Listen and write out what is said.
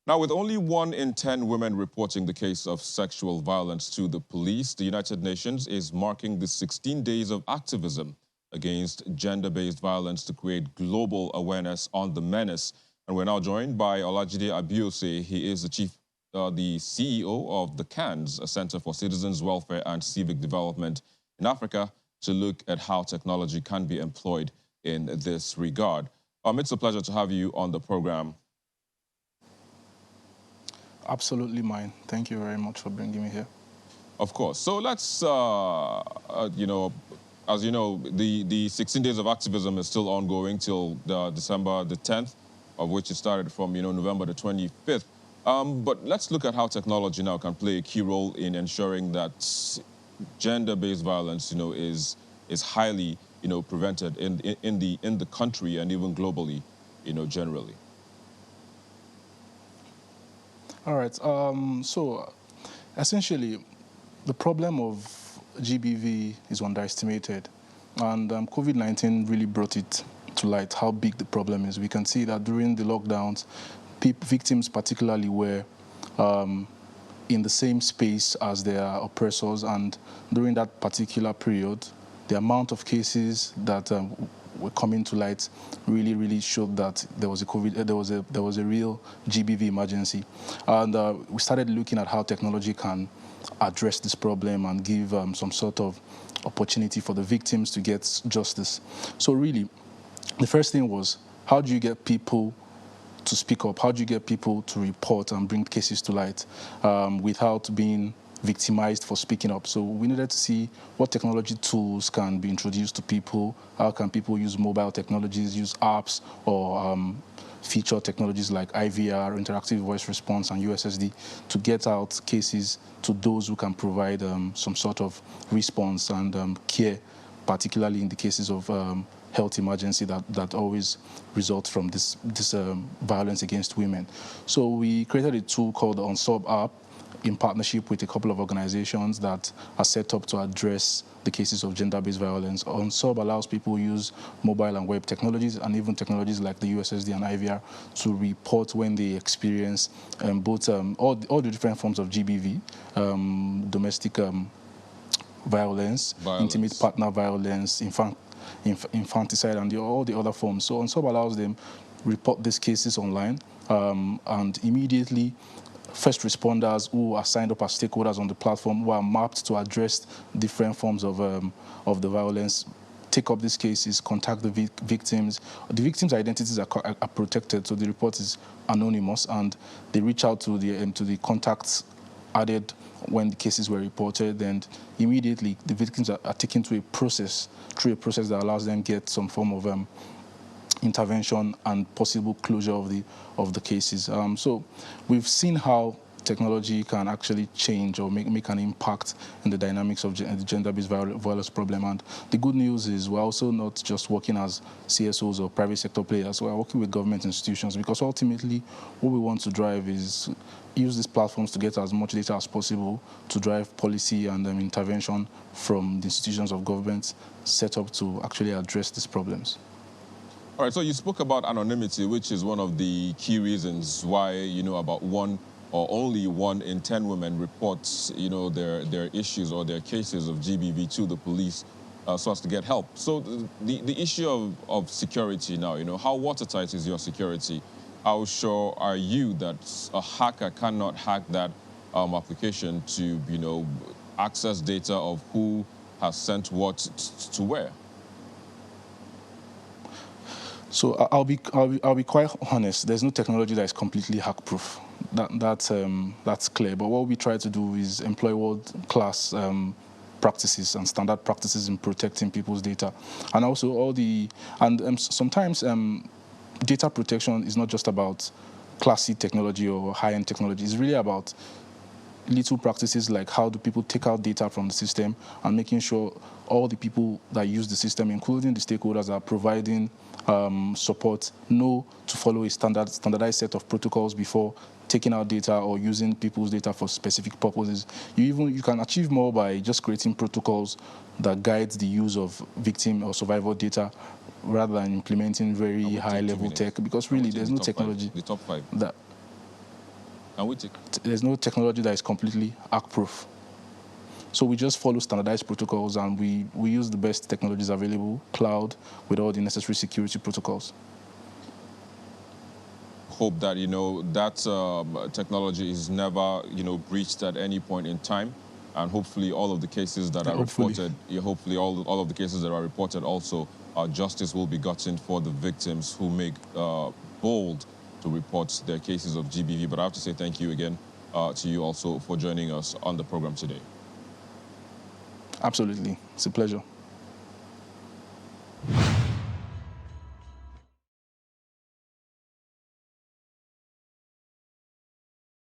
Now, with only 1 in 10 women reporting the case of sexual violence to the police, the United Nations is marking the 16 days of activism against gender-based violence to create global awareness on the menace. And we're now joined by Olajide Abiose. He is the CEO of the CANS, a Center for Citizens Welfare and Civic Development in Africa, to look at how technology can be employed in this regard. It's a pleasure to have you on the program. Absolutely mine. Thank you very much for bringing me here. Of course. So let's, as you know, the 16 days of activism is still ongoing till December the 10th, of which it started from, November the 25th. But let's look at how technology now can play a key role in ensuring that gender-based violence, is highly, prevented in the country and even globally, generally. All right. So essentially, the problem of GBV is underestimated, and COVID-19 really brought it to light how big the problem is. We can see that during the lockdowns, victims particularly were in the same space as their oppressors, and during that particular period, the amount of cases that were coming to light really showed that there was a real GBV emergency, and we started looking at how technology can address this problem and give some sort of opportunity for the victims to get justice. So really, the first thing was, how do you get people to speak up? How do you get people to report and bring cases to light without being victimized for speaking up? So we needed to see what technology tools can be introduced to people. How can people use mobile technologies, use apps, or feature technologies like IVR, interactive voice response, and USSD to get out cases to those who can provide some sort of response and care, particularly in the cases of health emergency that always results from this violence against women. So we created a tool called the Unsub app in partnership with a couple of organizations that are set up to address the cases of gender-based violence. Unsub allows people to use mobile and web technologies and even technologies like the USSD and IVR to report when they experience both all the different forms of GBV, domestic violence, intimate partner violence, infanticide, and all the other forms. So Unsub allows them report these cases online, and immediately first responders who are signed up as stakeholders on the platform, who are mapped to address different forms of the violence, take up these cases, contact the victims. The victims' identities are protected, so the report is anonymous, and they reach out to the contacts added when the cases were reported, and immediately the victims are taken through a process that allows them to get some form of intervention and possible closure of the cases. So we've seen how technology can actually change or make an impact in the dynamics of the gender-based violence problem. And the good news is we're also not just working as CSOs or private sector players, we're working with government institutions, because ultimately what we want to drive is use these platforms to get as much data as possible to drive policy and intervention from the institutions of government set up to actually address these problems. All right, so you spoke about anonymity, which is one of the key reasons why, about only 1 in 10 women reports, their issues or their cases of GBV to the police so as to get help. So the issue of security now, how watertight is your security? How sure are you that a hacker cannot hack that application to, access data of who has sent what to where? So I'll be quite honest. There's no technology that is completely hack-proof. That's clear. But what we try to do is employ world-class practices and standard practices in protecting people's data, and also sometimes data protection is not just about classy technology or high-end technology. It's really about little practices like how do people take out data from the system and making sure all the people that use the system, including the stakeholders that are providing support, know to follow a standardized set of protocols before taking out data or using people's data for specific purposes. You can achieve more by just creating protocols that guide the use of victim or survivor data rather than implementing very high-level tech, because really there's no technology. The top five. And we take... There's no technology that is completely hack-proof. So we just follow standardized protocols, and we use the best technologies available, cloud, with all the necessary security protocols. Hope that, that technology is never, breached at any point in time. And hopefully all of the cases that are reported, hopefully all of the cases that are reported also, justice will be gotten for the victims who make bold to report their cases of GBV. But I have to say thank you again to you also for joining us on the program today. Absolutely. It's a pleasure.